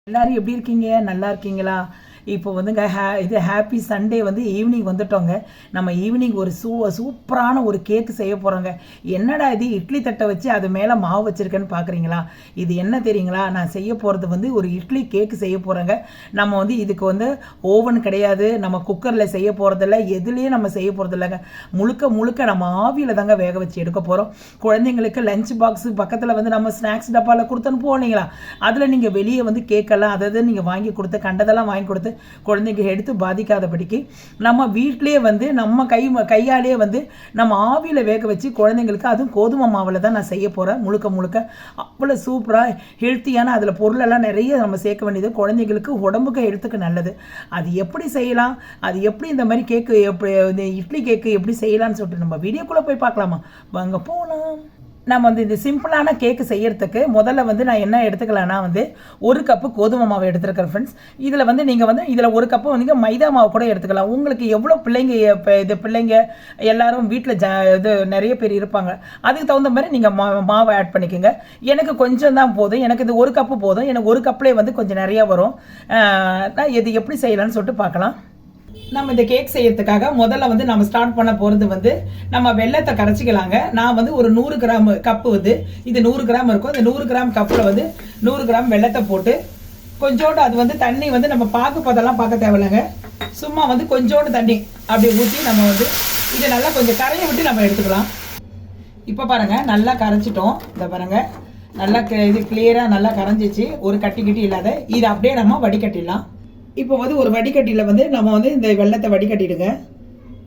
எல்லாரும் எப்படி இருக்கீங்க? நல்லா இருக்கீங்களா? இப்போ வந்துங்க இது ஹாப்பி சண்டே வந்து ஈவினிங் வந்துட்டோங்க. நம்ம ஈவினிங் ஒரு சூப்பரான ஒரு கேக்கு செய்ய போகிறோங்க. என்னடா இது இட்லி தட்டை வச்சு அது மேலே மாவு வச்சுருக்கேன்னு பார்க்குறீங்களா? இது என்ன தெரியுங்களா? நான் செய்ய போகிறது வந்து ஒரு இட்லி கேக்கு செய்ய போகிறேங்க. நம்ம வந்து இதுக்கு வந்து ஓவன் கிடையாது, நம்ம குக்கரில் செய்ய போகிறதில்ல, எதுலேயும் நம்ம செய்ய போகிறது இல்லைங்க. முழுக்க முழுக்க நம்ம ஆவியில் தாங்க வேக வச்சு எடுக்க போகிறோம். குழந்தைங்களுக்கு லஞ்ச் பாக்ஸு பக்கத்தில் வந்து நம்ம ஸ்நாக்ஸ் டப்பாவில் கொடுத்து அனுப்புவோம் இல்லைங்களா? அதில் நீங்கள் வெளியே வந்து கேக்கெல்லாம் அதாவது நீங்கள் வாங்கி கொடுத்து கண்டதெல்லாம் வாங்கி கொடுத்து குழந்தைங்க எடுத்து பாதிக்காதபடிக்கு நம்ம வீட்டிலே வந்து நம்ம கையாலே வந்து நம்ம ஆவியில் வேக வச்சு குழந்தைங்களுக்கு, அதுவும் கோதுமை மாவில் தான் நான் செய்ய போகிறேன். முழுக்க முழுக்க அவ்வளோ சூப்பராக ஹெல்த்தியான அதில் பொருளெல்லாம் நிறைய நம்ம சேர்க்க வேண்டியது, குழந்தைங்களுக்கு உடம்புக்கு ஹெல்த்துக்கு நல்லது. அது எப்படி செய்யலாம், அது எப்படி இந்த மாதிரி கேக்கு எப்படி இந்த இட்லி கேக்கு எப்படி செய்யலாம்னு சொல்லிட்டு நம்ம வீடியோக்குள்ளே போய் பார்க்கலாமா? வாங்க போகலாம். நம்ம வந்து இந்த சிம்பிளான கேக்கு செய்யறதுக்கு முதல்ல வந்து நான் என்ன எடுத்துக்கலாம்னா வந்து 1 கப்பு கோதுமை மாவு எடுத்துருக்கேன் ஃப்ரெண்ட்ஸ். இதில் வந்து நீங்கள் வந்து இதில் 1 கப்பு வந்து மைதா மாவு கூட எடுத்துக்கலாம். உங்களுக்கு எவ்வளோ பிள்ளைங்க இது பிள்ளைங்க எல்லாரும் வீட்டில் இது நிறைய பேர் இருப்பாங்க, அதுக்கு தகுந்த மாதிரி நீங்கள் மாவை ஆட் பண்ணிக்கோங்க. எனக்கு கொஞ்சம் தான் போதும், எனக்கு இது 1 கப்பு போதும். எனக்கு 1 கப்லேயே வந்து கொஞ்சம் நிறையா வரும். இது எப்படி செய்யலாம்னு சொல்லிட்டு பார்க்கலாம். நம்ம இந்த கேக் செய்யறதுக்காக முதல்ல வந்து நம்ம ஸ்டார்ட் பண்ண போகிறது வந்து நம்ம வெள்ளத்தை கரைச்சிக்கலாங்க. நான் வந்து ஒரு 100 கிராம் கப்பு வந்து இது 100 கிராம் இருக்கும். இந்த 100 கிராம் கப்பில் வந்து 100 கிராம் வெள்ளத்தை போட்டு கொஞ்சோண்டு அது வந்து தண்ணி வந்து நம்ம பதெல்லாம் பார்க்க தேவையில்லைங்க. சும்மா வந்து கொஞ்சோண்டு தண்ணி அப்படி ஊற்றி நம்ம வந்து இதை நல்லா கொஞ்சம் கரையை விட்டு நம்ம எடுத்துக்கலாம். இப்போ பாருங்கள் நல்லா கரைச்சிட்டோம். இதை பாருங்கள் நல்லா இது கிளியராக நல்லா கரைஞ்சிச்சு, ஒரு கட்டி இல்லாத. இதை அப்படியே நம்ம வடிகட்டிடலாம். இப்போ வந்து ஒரு வடிகட்டியில் வந்து நம்ம வந்து இந்த வெள்ளத்தை வடிகட்டிடுங்க.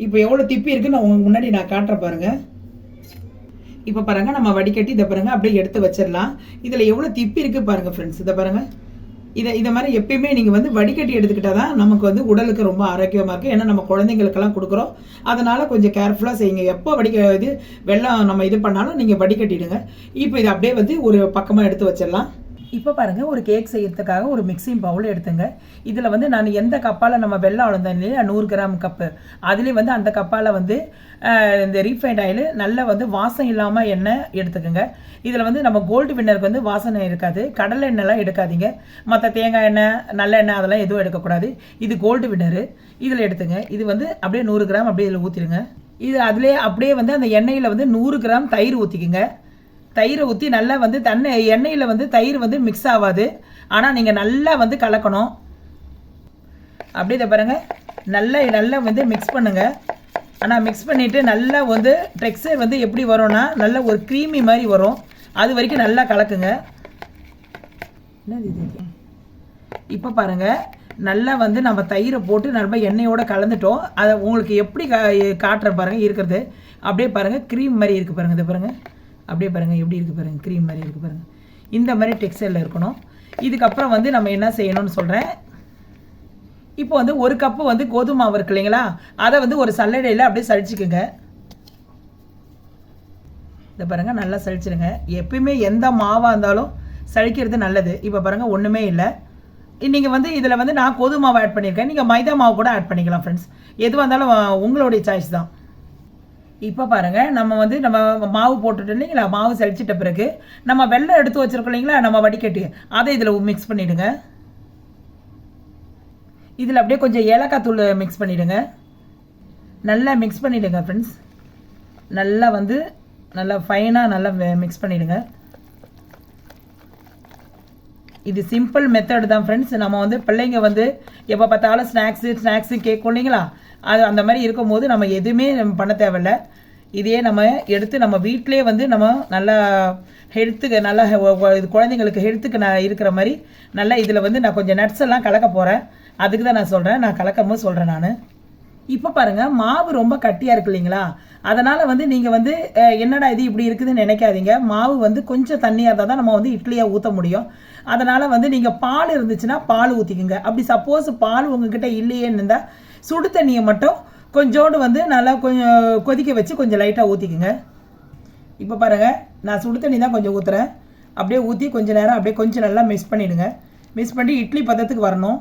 இப்போ எவ்வளோ திப்பி இருக்குன்னு நான் உங்களுக்கு முன்னாடி நான் காட்டுறேன் பாருங்கள். இப்போ பாருங்கள் நம்ம வடிகட்டி இதை பாருங்கள் அப்படியே எடுத்து வச்சிடலாம். இதில் எவ்வளோ திப்பி இருக்குது பாருங்கள் ஃப்ரெண்ட்ஸ். இதை பாருங்கள், இதை மாதிரி எப்பயுமே நீங்கள் வந்து வடிகட்டி எடுத்துக்கிட்டால் தான் நமக்கு வந்து உடலுக்கு ரொம்ப ஆரோக்கியமாக இருக்குது. ஏன்னா நம்ம குழந்தைங்களுக்கெல்லாம் கொடுக்குறோம், அதனால் கொஞ்சம் கேர்ஃபுல்லாக செய்யுங்க. எப்போ இது வெள்ளம் நம்ம இது பண்ணாலும் நீங்கள் வடிகட்டிடுங்க. இப்போ இதை அப்படியே வந்து ஒரு பக்கமாக எடுத்து வச்சிடலாம். இப்போ பாருங்கள், ஒரு கேக் செய்யறதுக்காக ஒரு மிக்சிங் பவுல் எடுத்துங்க. இதில் வந்து நான் எந்த கப்பால் நம்ம வெள்ளம் அளந்தேன் இல்லையா 100 கிராம் கப்பு, அதுலேயே வந்து அந்த கப்பால் வந்து இந்த ரீஃபைண்ட் ஆயில் நல்ல வந்து வாசம் இல்லாமல் எண்ணெய் எடுத்துக்கோங்க. இதில் வந்து நம்ம கோல்டு வின்னருக்கு வந்து வாசனை இருக்காது. கடலை எண்ணெய்லாம் எடுக்காதீங்க, மற்ற தேங்காய் எண்ணெய் நல்ல எண்ணெய் அதெல்லாம் எதுவும் எடுக்கக்கூடாது. இது கோல்டு வின்னரு, இதில் எடுத்துங்க. இது வந்து அப்படியே 100 கிராம் அப்படியே இதில் ஊற்றிடுங்க. இது அதிலே அப்படியே வந்து அந்த எண்ணெயில் வந்து 100 கிராம் தயிர் ஊற்றிக்குங்க. தயிரை ஊற்றி நல்லா வந்து எண்ணெயில் வந்து தயிர் வந்து மிக்ஸ் ஆகாது, ஆனால் நீங்கள் நல்லா வந்து கலக்கணும். அப்படியே இதை பாருங்கள் நல்லா வந்து மிக்ஸ் பண்ணுங்கள். ஆனால் மிக்ஸ் பண்ணிவிட்டு நல்லா வந்து டெக்ஸ்சர் வந்து எப்படி வரும்னா நல்ல ஒரு க்ரீமி மாதிரி வரும். அது வரைக்கும் நல்லா கலக்குங்க. இப்போ பாருங்கள் நல்லா வந்து நம்ம தயிரை போட்டு நம்ம எண்ணெயோடு கலந்துட்டோம். அதை உங்களுக்கு எப்படி காட்டுற பாருங்கள் இருக்கிறது. அப்படியே பாருங்கள் க்ரீம் மாதிரி இருக்குது பாருங்கள். இதை பாருங்கள் அப்படியே பாருங்கள் எப்படி இருக்குது பாருங்கள், க்ரீம் மாதிரி இருக்குது பாருங்கள். இந்த மாதிரி டெக்ஸ்சரில் இருக்கணும். இதுக்கப்புறம் வந்து நம்ம என்ன செய்யணும்னு சொல்கிறேன். இப்போ வந்து 1 கப்பு வந்து கோதுமை மாவு இருக்கு இல்லைங்களா, அதை வந்து ஒரு சல்லடையில் அப்படியே சளிச்சுக்குங்க. இதை பாருங்கள் நல்லா சளிச்சிடுங்க. எப்பயுமே எந்த மாவாக இருந்தாலும் சளிக்கிறது நல்லது. இப்போ பாருங்கள் ஒன்றுமே இல்லை. நீங்கள் வந்து இதில் வந்து நான் கோதுமை மாவு ஆட் பண்ணியிருக்கேன், நீங்கள் மைதா மாவு கூட ஆட் பண்ணிக்கலாம் ஃப்ரெண்ட்ஸ். எதுவாக இருந்தாலும் உங்களுடைய சாய்ஸ் தான். இப்போ பாருங்கள் நம்ம வந்து நம்ம மாவு போட்டுட்டு இல்லைங்களா, மாவு சளிச்சிட்ட பிறகு நம்ம வெள்ளம் எடுத்து வச்சுருக்கோம் இல்லைங்களா நம்ம வடிகட்டி, அதை இதில் மிக்ஸ் பண்ணிவிடுங்க. இதில் அப்படியே கொஞ்சம் ஏலக்காய் தூள் மிக்ஸ் பண்ணிவிடுங்க. நல்லா மிக்ஸ் பண்ணிவிடுங்க ஃப்ரெண்ட்ஸ். நல்லா வந்து நல்லா ஃபைனாக நல்லா மிக்ஸ் பண்ணிவிடுங்க. இது சிம்பிள் மெத்தட் தான் ஃப்ரெண்ட்ஸ். நம்ம வந்து பிள்ளைங்க வந்து எப்போ பார்த்தாலும் ஸ்நாக்ஸு கேட்கும் இல்லைங்களா, அது அந்த மாதிரி இருக்கும்போது நம்ம எதுவுமே நம்ம பண்ண தேவையில்லை. இதையே நம்ம எடுத்து நம்ம வீட்டிலே வந்து நம்ம நல்லா ஹெல்த்துக்கு நல்லா இது குழந்தைங்களுக்கு ஹெல்த்துக்கு நான் இருக்கிற மாதிரி நல்லா இதில் வந்து நான் கொஞ்சம் நட்ஸ் எல்லாம் கலக்க போகிறேன். அதுக்கு தான் நான் சொல்கிறேன், நான் கலக்கும் போது சொல்கிறேன் நான். இப்போ பாருங்கள் மாவு ரொம்ப கட்டியாக இருக்கு இல்லைங்களா, அதனால் வந்து நீங்கள் வந்து என்னடா இது இப்படி இருக்குதுன்னு நினைக்காதீங்க. மாவு வந்து கொஞ்சம் தண்ணியாக இருந்தால் தான் நம்ம வந்து இட்லியாக ஊற்ற முடியும். அதனால் வந்து நீங்கள் பால் இருந்துச்சுன்னா பால் ஊற்றிக்குங்க. அப்படி சப்போஸ் பால் உங்ககிட்ட இல்லையேன்னு இருந்தால் சுடு தண்ணியை மட்டும் கொஞ்சோண்டு வந்து நல்லா கொஞ்சம் கொதிக்க வச்சு கொஞ்சம் லைட்டாக ஊற்றிக்குங்க. இப்போ பாருங்கள் நான் சுடு தண்ணி தான் கொஞ்சம் ஊற்றுறேன். அப்படியே ஊற்றி கொஞ்சம் நேரம் அப்படியே கொஞ்சம் நல்லா மிக்ஸ் பண்ணிவிடுங்க. மிக்ஸ் பண்ணி இட்லி பதத்துக்கு வரணும்.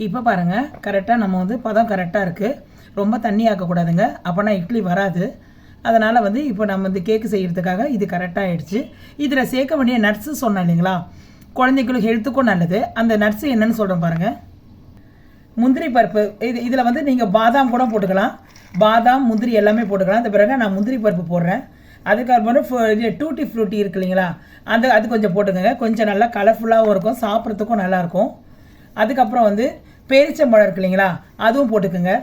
இப்போ பாருங்கள் கரெக்டாக நம்ம வந்து பதம் கரெக்டாக இருக்குது. ரொம்ப தண்ணி ஆக்கக்கூடாதுங்க, அப்போனா இட்லி வராது. அதனால் வந்து இப்போ நம்ம இந்த கேக்கு செய்கிறதுக்காக இது கரெக்டாக ஆகிடுச்சு. இதில் சேர்க்க வேண்டிய நட்ஸு சொன்னேன் இல்லைங்களா, குழந்தைங்களுக்கு ஹெல்த்துக்கும் நல்லது. அந்த நட்ஸு என்னென்னு சொல்கிறேன் பாருங்கள். முந்திரி பருப்பு, இதில் வந்து நீங்கள் பாதாம் கூட போட்டுக்கலாம். பாதாம் முந்திரி எல்லாமே போட்டுக்கலாம். அந்த பிறகு நான் முந்திரி பருப்பு போடுறேன். அதுக்கப்புறம் இது டூட்டி ஃப்ரூட்டி இருக்கு இல்லைங்களா, அது கொஞ்சம் போட்டுக்கோங்க. கொஞ்சம் நல்லா கலர்ஃபுல்லாகவும் இருக்கும், சாப்பிட்றதுக்கும் நல்லாயிருக்கும். அதுக்கப்புறம் வந்து பேரிச்சம்பழம் இருக்கு இல்லைங்களா, அதுவும் போட்டுக்கோங்க.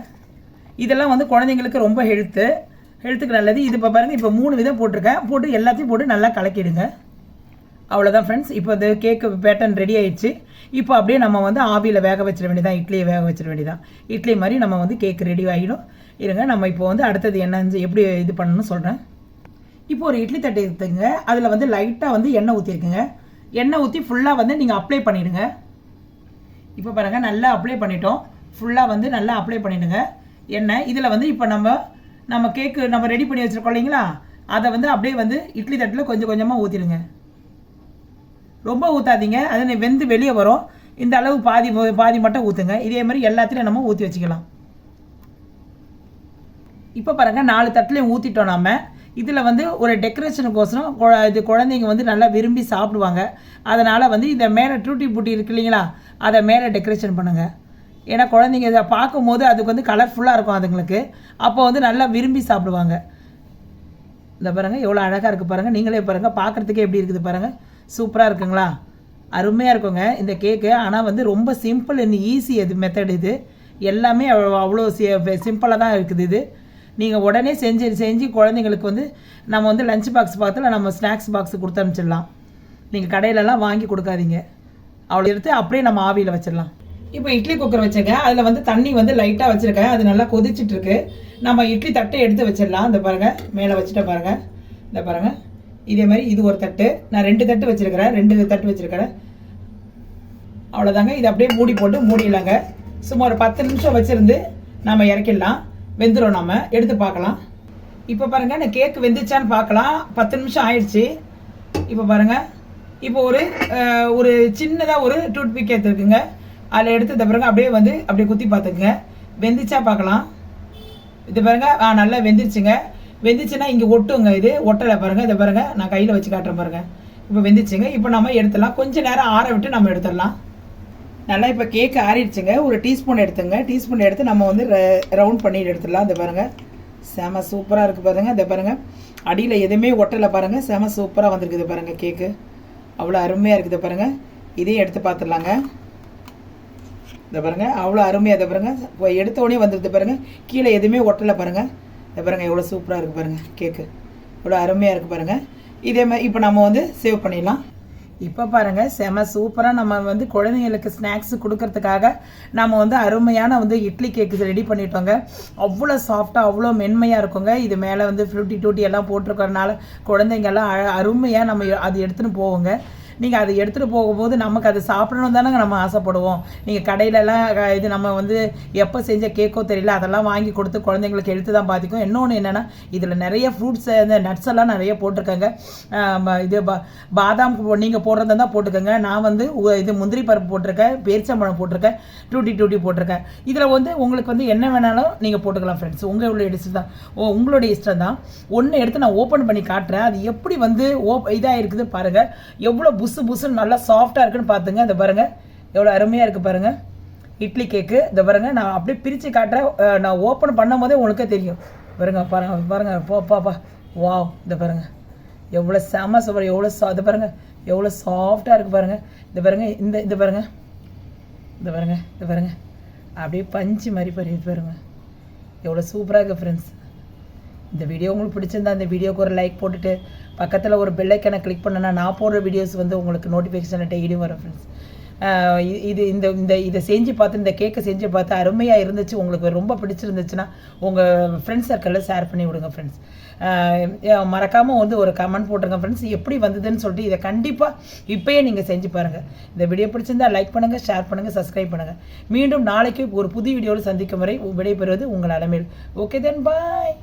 இதெல்லாம் வந்து குழந்தைங்களுக்கு ரொம்ப ஹெல்த்துக்கு நல்லது. இது இப்போ பாருங்கள், இப்போ 3 விதம் போட்டிருக்கேன். போட்டு எல்லாத்தையும் போட்டு நல்லா கலக்கிடுங்க. அவ்வளோதான் ஃப்ரெண்ட்ஸ். இப்போ இந்த கேக்கு பேட்டர்ன் ரெடி ஆயிடுச்சு. இப்போ அப்படியே நம்ம வந்து ஆவியில் வேக வச்சிட வேண்டியதான், இட்லியை வேக வச்சிட வேண்டியதான். இட்லி மாதிரி நம்ம வந்து கேக் ரெடி ஆகிடும். இருங்க, நம்ம இப்போ வந்து அடுத்தது என்னன்னு எப்படி இது பண்ணணும்னு சொல்கிறேன். இப்போ ஒரு இட்லி தட்டை எடுத்துங்க. அதில் வந்து லைட்டாக வந்து எண்ணெய் ஊற்றிருக்குங்க. எண்ணெய் ஊற்றி ஃபுல்லாக வந்து நீங்கள் அப்ளை பண்ணிவிடுங்க. இப்போ பாருங்கள், நல்லா அப்ளை பண்ணிட்டோம். ஃபுல்லாக வந்து நல்லா அப்ளை பண்ணிவிடுங்க எண்ணெய். இதில் வந்து இப்போ நம்ம கேக்கு நம்ம ரெடி பண்ணி வச்சுருக்கோம் இல்லைங்களா, அதை வந்து அப்படியே வந்து இட்லி தட்டில் கொஞ்சம் கொஞ்சமாக ஊற்றிடுங்க. ரொம்ப ஊற்றாதீங்க, அது வெந்து வெளியே வரும். இந்த அளவு பாதி மட்டும் ஊற்றுங்க. இதே மாதிரி எல்லாத்துலேயும் நம்ம ஊற்றி வச்சுக்கலாம். இப்போ பாருங்கள், 4 தட்டுலையும் ஊற்றிட்டோம். நம்ம இதில் வந்து ஒரு டெக்கரேஷனுக்கோசரம் இது குழந்தைங்க வந்து நல்லா விரும்பி சாப்பிடுவாங்க. அதனால் வந்து இந்த மேலே டூட்டி பூட்டி இருக்கு இல்லைங்களா, அதை மேலே டெக்கரேஷன் பண்ணுங்கள். ஏன்னா குழந்தைங்க இதை பார்க்கும்போது அதுக்கு வந்து கலர்ஃபுல்லாக இருக்கும் அதுங்களுக்கு. அப்போ வந்து நல்லா விரும்பி சாப்பிடுவாங்க. இந்த பாருங்கள், எவ்வளோ அழகாக இருக்குது பாருங்கள். நீங்களே பாருங்கள், பார்க்குறதுக்கே எப்படி இருக்குது பாருங்கள். சூப்பராக இருக்குங்களா, அருமையாக இருக்குங்க இந்த கேக்கு. ஆனால் வந்து ரொம்ப சிம்பிள் அண்ட் ஈஸி இது மெத்தட். இது எல்லாமே அவ்வளோ சிம்பிளாக தான் இருக்குது. இது நீங்கள் உடனே செஞ்சு குழந்தைங்களுக்கு வந்து நம்ம வந்து லஞ்ச் பாக்ஸ் பக்கத்தில் நம்ம ஸ்நாக்ஸ் பாக்ஸ் கொடுத்து அனுப்பிச்சிடலாம். நீங்கள் கடையிலலாம் வாங்கி கொடுக்காதீங்க. அவ்வளோ எடுத்து அப்படியே நம்ம ஆவியில் வச்சிடலாம். இப்போ இட்லி குக்கர் வச்சுங்க. அதில் வந்து தண்ணி வந்து லைட்டாக வச்சுருக்கேன். அது நல்லா கொதிச்சிட்ருக்கு. நம்ம இட்லி தட்டை எடுத்து வச்சிடலாம். இந்த பாருங்கள், மேலே வச்சுட்ட பாருங்கள். இந்த பாருங்கள், இதே மாதிரி இது ஒரு தட்டு. நான் 2 தட்டு வச்சுருக்கிறேன். 2 தட்டு வச்சுருக்கிறேன். அவ்வளோதாங்க. இது அப்படியே மூடி போட்டு மூடிடலாங்க. சும்மா ஒரு 10 நிமிஷம் வச்சுருந்து நம்ம இறக்கிடலாம். வெந்துடும். நம்ம எடுத்து பார்க்கலாம். இப்போ பாருங்கள், நான் கேக்கு வெந்துச்சான்னு பார்க்கலாம். 10 நிமிஷம் ஆயிடுச்சு. இப்போ பாருங்கள், இப்போ ஒரு சின்னதாக ஒரு டூத் பிக் எடுத்துருக்குங்க. அதில் எடுத்து இந்த பாருங்க அப்படியே குத்தி பார்த்துக்குங்க. வெந்துச்சா பார்க்கலாம். இது பாருங்கள், நல்லா வெந்துருச்சுங்க. வெந்துச்சுன்னா இங்கே ஒட்டுங்க. இது ஒட்டலை பாருங்கள். இதை பாருங்கள், நான் கையில் வச்சு காட்டுறேன் பாருங்கள். இப்போ வெந்துச்சுங்க. இப்போ நம்ம எடுத்துடலாம். கொஞ்சம் நேரம் ஆற விட்டு நம்ம எடுத்துடலாம். நல்லா இப்போ கேக்கு ஆறிடுச்சுங்க. ஒரு டீஸ்பூன் எடுத்துங்க. டீஸ்பூன் எடுத்து நம்ம வந்து ரவுண்ட் பண்ணிட்டு எடுத்துடலாம். இந்த பாருங்கள், செம சூப்பராக இருக்குது பாருங்கள். இந்த பாருங்கள், அடியில் எதுவுமே ஒட்டலை பாருங்கள். செம சூப்பராக வந்துருக்குது பாருங்கள். கேக்கு அவ்வளோ அருமையாக இருக்குது பாருங்கள். இதையும் எடுத்து பார்த்துடலாங்க. இந்த பாருங்கள், அவ்வளோ அருமையாக இதை பாருங்கள். எடுத்தோடனே வந்துடுது பாருங்கள். கீழே எதுவுமே ஒட்டலை பாருங்கள். இதை பாருங்கள், எவ்வளோ சூப்பராக இருக்குது பாருங்கள். கேக்கு எவ்வளோ அருமையாக இருக்குது பாருங்கள். இதே மாதிரி இப்போ நம்ம வந்து சேவ் பண்ணிடலாம். இப்போ பாருங்கள், செம சூப்பராக நம்ம வந்து குழந்தைங்களுக்கு ஸ்நாக்ஸ் கொடுக்கறதுக்காக நம்ம வந்து அருமையான வந்து இட்லி கேக்கு ரெடி பண்ணிட்டோங்க. அவ்வளோ சாஃப்டாக அவ்வளோ மென்மையாக இருக்குங்க. இது மேலே வந்து ஃப்ரூட்டி டூட்டி எல்லாம் போட்டிருக்கறனால குழந்தைங்கெல்லாம் அருமையாக நம்ம அது எடுத்துகிட்டு போவோங்க. நீங்கள் அதை எடுத்துகிட்டு போகும்போது நமக்கு அது சாப்பிடணும் தானே நம்ம ஆசைப்படுவோம். நீங்கள் கடையிலலாம் இது நம்ம வந்து எப்போ செஞ்ச கேக்கோ தெரியல, அதெல்லாம் வாங்கி கொடுத்து குழந்தைங்களுக்கு எடுத்து தான் பார்த்திக்கும். இன்னொன்று என்னென்னா, இதில் நிறைய ஃப்ரூட்ஸ் இந்த நட்ஸ் எல்லாம் நிறைய போட்டிருக்காங்க. இது பாதாம் நீங்கள் போடுறதா தான் போட்டுக்கோங்க. நான் வந்து இது முந்திரி பருப்பு போட்டிருக்கேன், பேரிச்சம்பழம் போட்டிருக்கேன், டூட்டி போட்டிருக்கேன். இதில் வந்து உங்களுக்கு வந்து என்ன வேணாலும் நீங்கள் போட்டுக்கலாம் ஃப்ரெண்ட்ஸ். உங்களுடைய இஷ்டம் தான், உங்களுடைய இஷ்டம் தான். ஒன்று எடுத்து நான் ஓப்பன் பண்ணி காட்டுறேன். அது எப்படி வந்து இதாக இருக்குது பாருங்கள். எவ்வளோ புசுன்னு நல்லா சாஃப்டாக இருக்குன்னு பார்த்துங்க. இந்த பாருங்கள், எவ்வளோ அருமையாக இருக்குது பாருங்கள் இட்லி கேக்கு. இந்த பாருங்கள், நான் அப்படியே பிரித்து காட்டுறேன். நான் ஓப்பன் பண்ணும் போதே உங்களுக்கே தெரியும். பாருங்கள் பாப்பா, வாவ். இந்த பாருங்கள், எவ்வளோ செம சூப்பர், எவ்வளோ இது பாருங்கள், எவ்வளோ சாஃப்டாக இருக்குது பாருங்கள். இந்த பாருங்கள், இந்த பாருங்கள் அப்படியே பஞ்சு மாதிரி இது பாருங்கள், எவ்வளோ சூப்பராக இருக்குது ஃப்ரெண்ட்ஸ். இந்த வீடியோ உங்களுக்கு பிடிச்சிருந்தா இந்த வீடியோக்கு ஒரு லைக் போட்டுட்டு பக்கத்தில் ஒரு பெல் ஐக்கனை கிளிக் பண்ணனா நான் போடுற வீடியோஸ் வந்து உங்களுக்கு நோட்டிஃபிகேஷன் டெய்லி வரும் ஃப்ரெண்ட்ஸ். இதை செஞ்சு பார்த்து, இந்த கேக்கை செஞ்சு பார்த்து அருமையாக இருந்துச்சு, உங்களுக்கு ரொம்ப பிடிச்சிருந்துச்சுன்னா உங்கள் ஃப்ரெண்ட்ஸ் சர்க்கிளில் ஷேர் பண்ணி விடுங்க ஃப்ரெண்ட்ஸ். மறக்காமல் வந்து ஒரு கமெண்ட் போட்டுருங்க ஃப்ரெண்ட்ஸ், எப்படி வந்ததுன்னு சொல்லிட்டு. இதை கண்டிப்பாக இப்போயே நீங்கள் செஞ்சு பாருங்கள். இந்த வீடியோ பிடிச்சிருந்தா லைக் பண்ணுங்கள், ஷேர் பண்ணுங்கள், சப்ஸ்கிரைப் பண்ணுங்கள். மீண்டும் நாளைக்கு ஒரு புது வீடியோவில் சந்திக்கும் வரை விடைபெறுவது உங்கள் அலமேல். ஓகே தென், பாய்.